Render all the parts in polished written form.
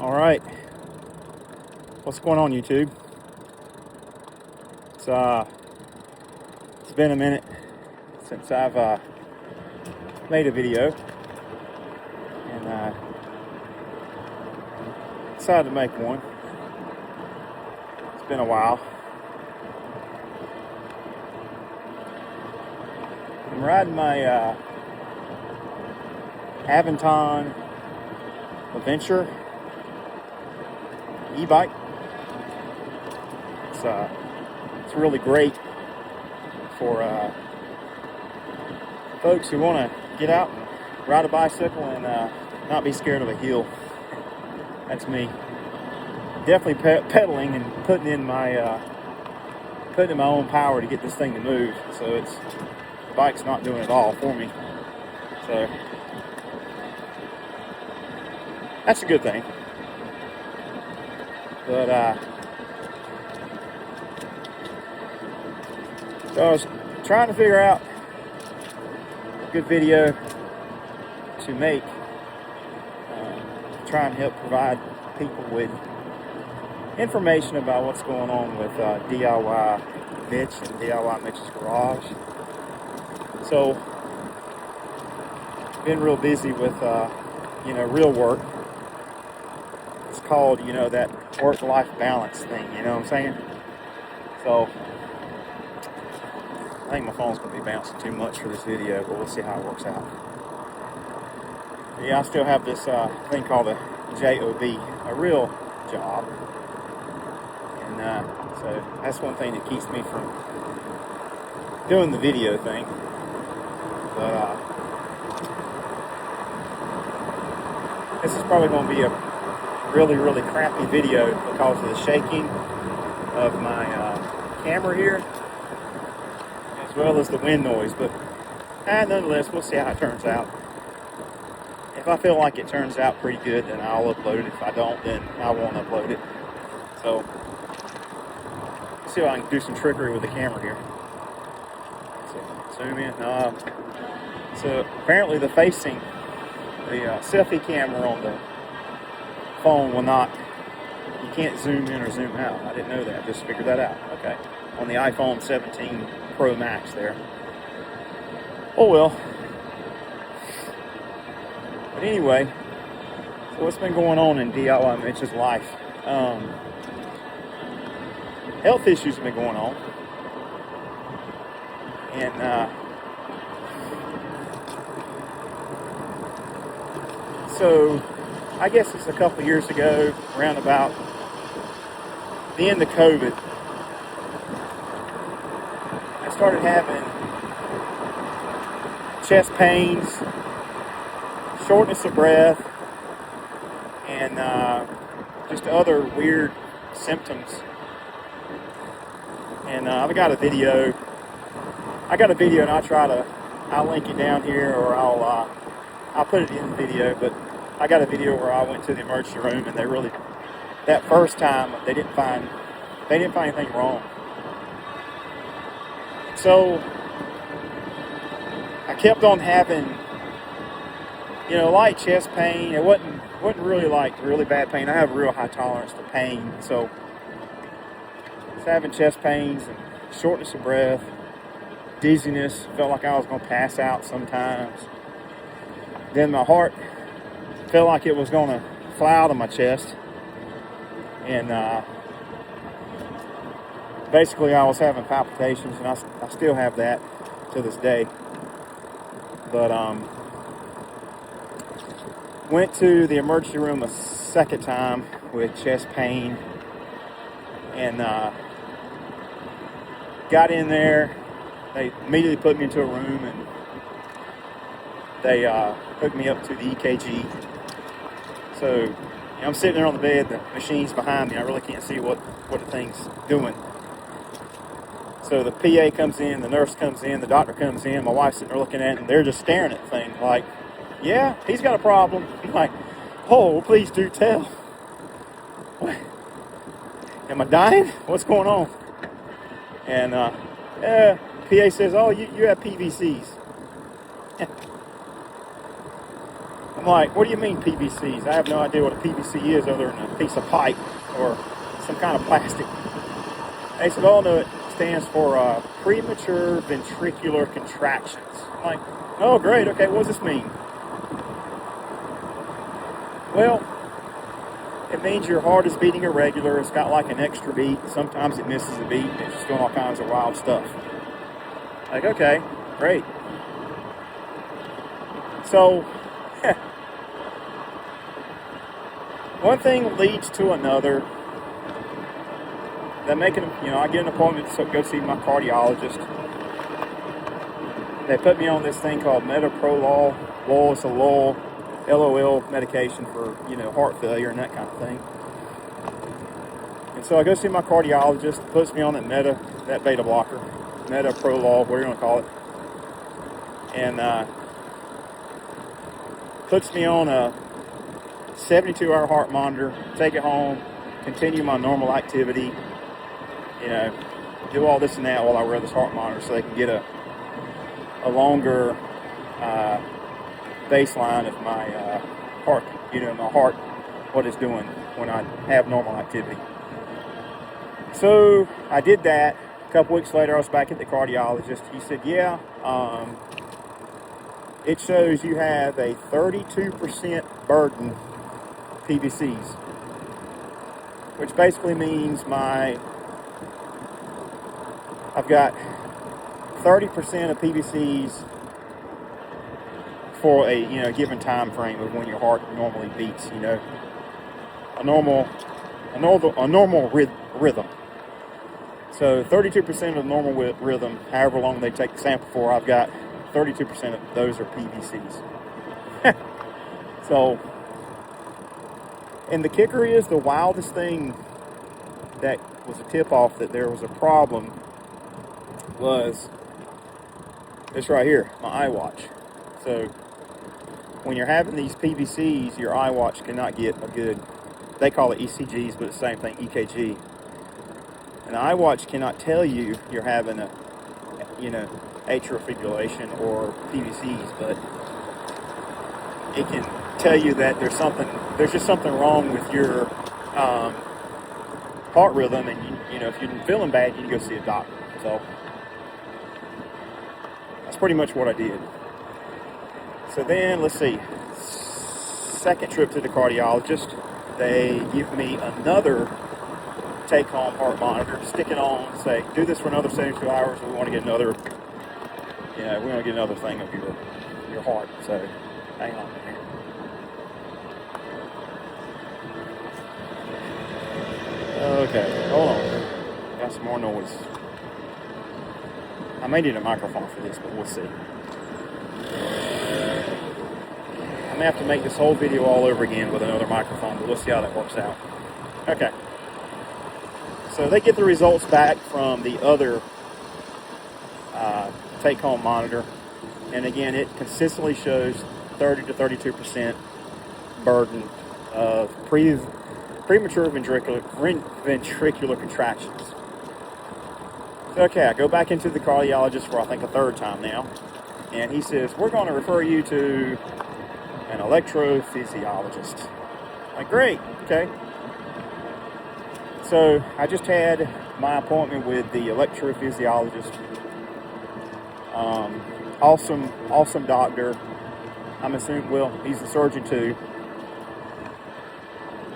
All right, what's going on, YouTube? It's been a minute since I've made a video, and decided to make one. It's been a while. I'm riding my Aventon Adventure e-bike. It's really great for folks who want to get out and ride a bicycle and not be scared of a hill. That's me. Definitely pedaling and putting in my own power to get this thing to move. So the bike's not doing it all for me. So that's a good thing. But so I was trying to figure out a good video to make, try and help provide people with information about what's going on with DIY Mitch and DIY Mitch's Garage. So, been real busy with real work. It's called, that work-life balance thing, you know what I'm saying? So, I think my phone's going to be bouncing too much for this video, but we'll see how it works out. Yeah, I still have this thing called a JOB, a real job. And so that's one thing that keeps me from doing the video thing. But this is probably going to be a really, really crappy video because of the shaking of my camera here, as well as the wind noise. But nonetheless, we'll see how it turns out. If I feel like it turns out pretty good, then I'll upload it. If I don't, then I won't upload it. So, let's see if I can do some trickery with the camera here. So, zoom in. So apparently the selfie camera on the phone will not, you can't zoom in or zoom out. I didn't know that, just figured that out. Okay, on the iPhone 17 Pro Max there. Oh well. But anyway, so what's been going on in DIY Mitch's life? Health issues have been going on. And so I guess it's a couple of years ago, around about the end of COVID, I started having chest pains, shortness of breath, and just other weird symptoms. And I've got a video. And I'll link it down here, or I'll put it in the video. But I got a video where I went to the emergency room, and that first time they didn't find anything wrong. So I kept on having, light chest pain. It wasn't really like really bad pain. I have a real high tolerance for pain, so I was having chest pains and shortness of breath, dizziness. Felt like I was going to pass out sometimes. Then my heart felt like it was going to fly out of my chest, and basically I was having palpitations, and I still have that to this day. But went to the emergency room a second time with chest pain, and got in there. They immediately put me into a room, and they hooked me up to the EKG. So I'm sitting there on the bed, the machine's behind me. I really can't see what the thing's doing. So the PA comes in, the nurse comes in, the doctor comes in, my wife's sitting there looking at it, and they're just staring at the thing like, yeah, he's got a problem. I'm like, oh, well, please do tell. What? Am I dying? What's going on? And PA says, oh, you have PVCs. I'm like, what do you mean PVCs? I have no idea what a PVC is other than a piece of pipe or some kind of plastic. They said, oh no, it stands for premature ventricular contractions. I'm like, oh great, okay, what does this mean? Well, it means your heart is beating irregular. It's got like an extra beat. Sometimes it misses a beat. It's just doing all kinds of wild stuff. Like, okay, great. So, one thing leads to another. They make I get an appointment to go see my cardiologist. They put me on this thing called metoprolol. LOL, it's a LOL medication for, heart failure and that kind of thing. And so I go see my cardiologist, puts me on that beta blocker, metoprolol, whatever you want to call it. And puts me on a 72-hour heart monitor, take it home, continue my normal activity, do all this and that while I wear this heart monitor so they can get a longer baseline of my heart, my heart, what it's doing when I have normal activity. So I did that. A couple weeks later, I was back at the cardiologist. He said, yeah, it shows you have a 32% burden PVCs, which basically means I've got 30% of PVCs for a given time frame of when your heart normally beats. A normal rhythm. So 32% of normal rhythm, however long they take the sample for, I've got 32% of those are PVCs. So, and the kicker is, the wildest thing that was a tip-off that there was a problem was this right here, my iWatch. So when you're having these PVCs, your iWatch cannot get a good, they call it ECGs, but it's the same thing, EKG. And the iWatch cannot tell you you're having a, atrial fibrillation or PVCs, but it can tell you that there's just something wrong with your heart rhythm, and if you're feeling bad, you can go see a doctor. So that's pretty much what I did. So then, let's see, second trip to the cardiologist, they give me another take-home heart monitor, stick it on, say, do this for another 72 hours, we want to get another, thing of your heart. So, hang on here. Okay, hold on. Got some more noise. I may need a microphone for this, but we'll see. I may have to make this whole video all over again with another microphone, but we'll see how that works out. Okay. So they get the results back from the other take-home monitor, and again, it consistently shows 30 to 32% burden of premature ventricular contractions. So, okay, I go back into the cardiologist for I think a third time now, and he says, we're going to refer you to an electrophysiologist. Like, great, okay. So I just had my appointment with the electrophysiologist. Awesome doctor. I'm assuming, well, he's a surgeon too.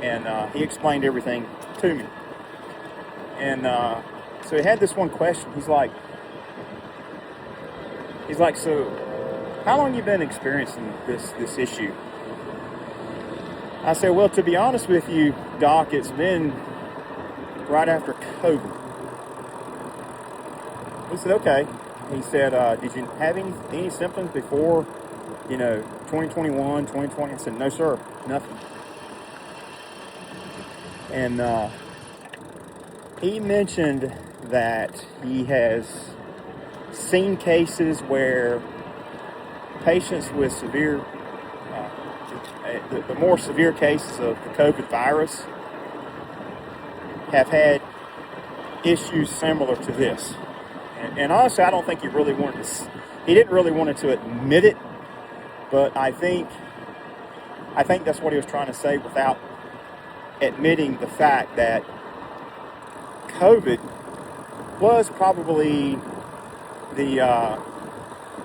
And he explained everything to me. And so he had this one question. He's like, so how long you been experiencing this issue? I said, well, to be honest with you, Doc, it's been right after COVID. He said, okay. He said, did you have any symptoms before, 2021, 2020? I said, no, sir, nothing. And he mentioned that he has seen cases where patients with severe, the more severe cases of the COVID virus have had issues similar to this. And honestly, I don't think he didn't really want to admit it, but I think I think that's what he was trying to say without admitting the fact that COVID was probably the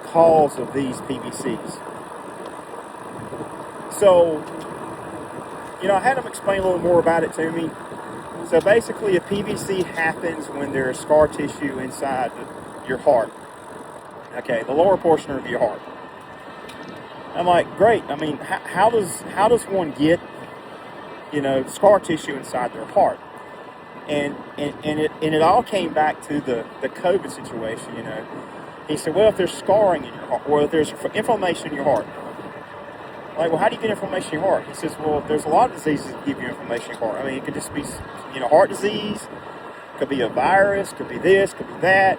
cause of these PVCs. So, I had him explain a little more about it to me. So basically, a PVC happens when there's scar tissue inside your heart. Okay, the lower portion of your heart. I'm like, great. I mean, how does one get, scar tissue inside their heart? And it all came back to the COVID situation. He said, well, if there's scarring in your heart, or if there's inflammation in your heart. I'm like, well, how do you get inflammation in your heart? He says, well, there's a lot of diseases that give you inflammation in your heart. I mean, it could just be, heart disease, could be a virus, could be this, could be that.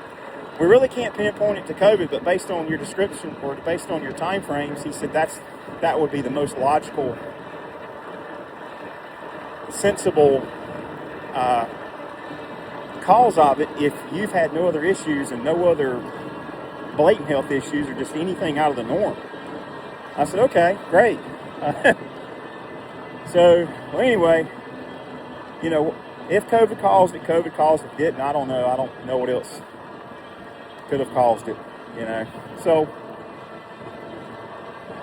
We really can't pinpoint it to COVID, but based on your description or based on your time frames, he said that would be the most logical, sensible cause of it if you've had no other issues and no other blatant health issues or just anything out of the norm. I said, okay, great. So, well, anyway, if COVID caused it, COVID caused it. If it didn't, I don't know. I don't know what else could have caused it, So,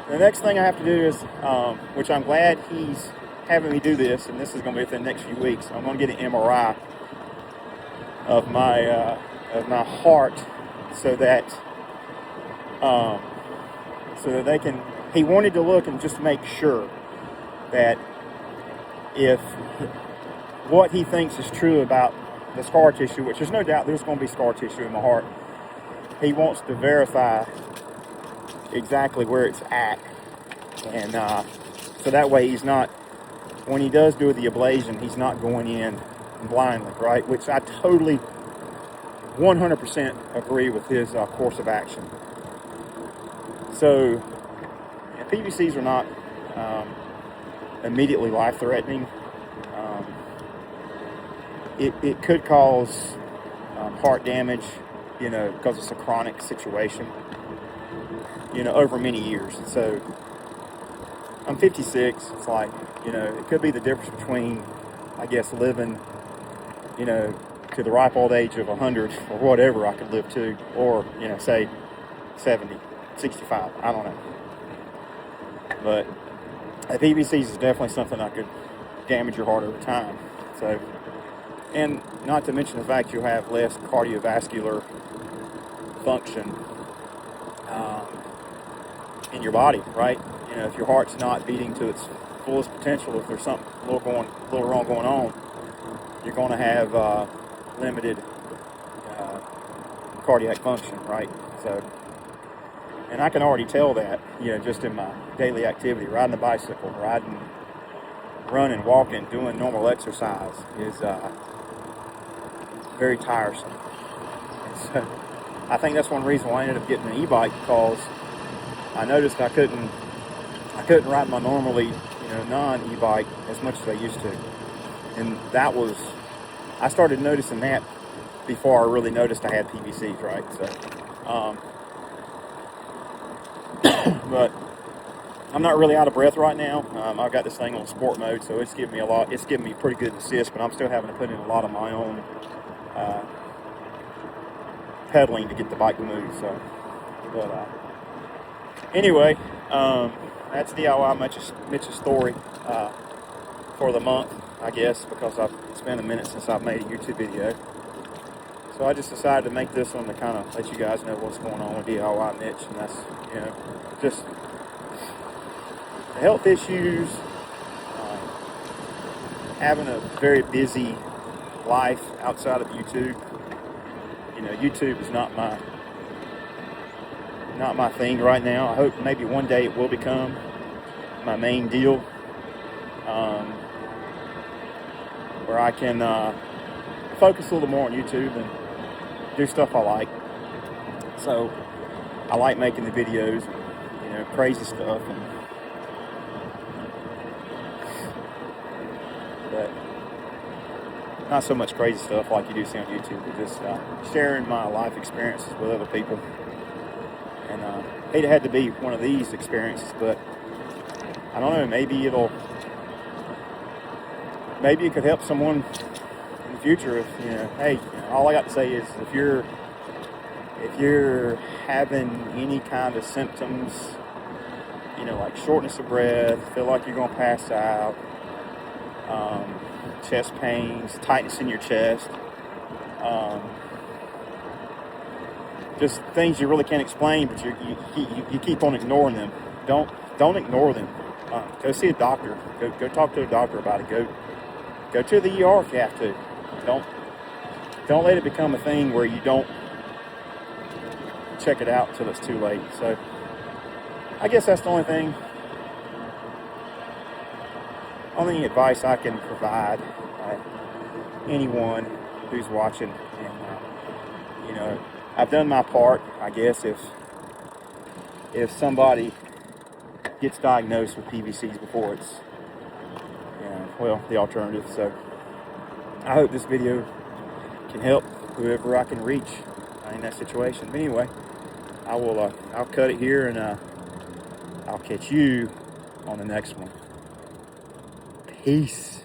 the next thing I have to do is, which I'm glad he's having me do this, and this is going to be within the next few weeks. I'm going to get an MRI of my heart so that they can. He wanted to look and just make sure that if what he thinks is true about the scar tissue, which there's no doubt there's going to be scar tissue in my heart, he wants to verify exactly where it's at, and so that way he's not, when he does do the ablation, he's not going in blindly, right? Which I totally 100% agree with his course of action. So, PVCs are not immediately life-threatening. It could cause heart damage, because it's a chronic situation, over many years. So, I'm 56. It's like, it could be the difference between, I guess, living, to the ripe old age of 100 or whatever I could live to, or, say 70, 65. I don't know. But PVCs is definitely something that could damage your heart over time. So, and not to mention the fact you'll have less cardiovascular function in your body, right? If your heart's not beating to its fullest potential, if there's something a little wrong going on, you're going to have limited cardiac function, right? So, and I can already tell that, just in my daily activity, riding a bicycle, running, walking, doing normal exercise is very tiresome. And so I think that's one reason why I ended up getting an e-bike, because I noticed I couldn't ride my normally, non-e-bike as much as I used to. And I started noticing that before I really noticed I had PVCs, right? So, but I'm not really out of breath right now. I've got this thing on sport mode, so it's giving me pretty good assist, but I'm still having to put in a lot of my own pedaling to get the bike to move. So, but anyway, that's DIY Mitch's story for the month, I guess, because it's been a minute since I've made a YouTube video. So I just decided to make this one to kind of let you guys know what's going on with DIY Mitch, and that's, just the health issues, having a very busy life outside of YouTube. YouTube is not my thing right now. I hope maybe one day it will become my main deal, where I can focus a little more on YouTube and do stuff I like. So I like making the videos, crazy stuff, but not so much crazy stuff like you do see on YouTube, but just sharing my life experiences with other people. And hate it had to be one of these experiences, but I don't know, maybe it could help someone in the future. If, you know, hey, all I got to say is if you're having any kind of symptoms, you know, like shortness of breath, feel like you're going to pass out, chest pains, tightness in your chest, just things you really can't explain, but you keep on ignoring them. Don't ignore them. Go see a doctor. Go talk to a doctor about it. Go to the ER if you have to. Don't let it become a thing where you don't check it out until it's too late. So I guess that's the only advice I can provide anyone who's watching. And you know, I've done my part. I guess if somebody gets diagnosed with PVCs before it's, you know, well, the alternative. So I hope this video can help whoever I can reach in that situation. But anyway, I'll cut it here, and I'll catch you on the next one. Peace.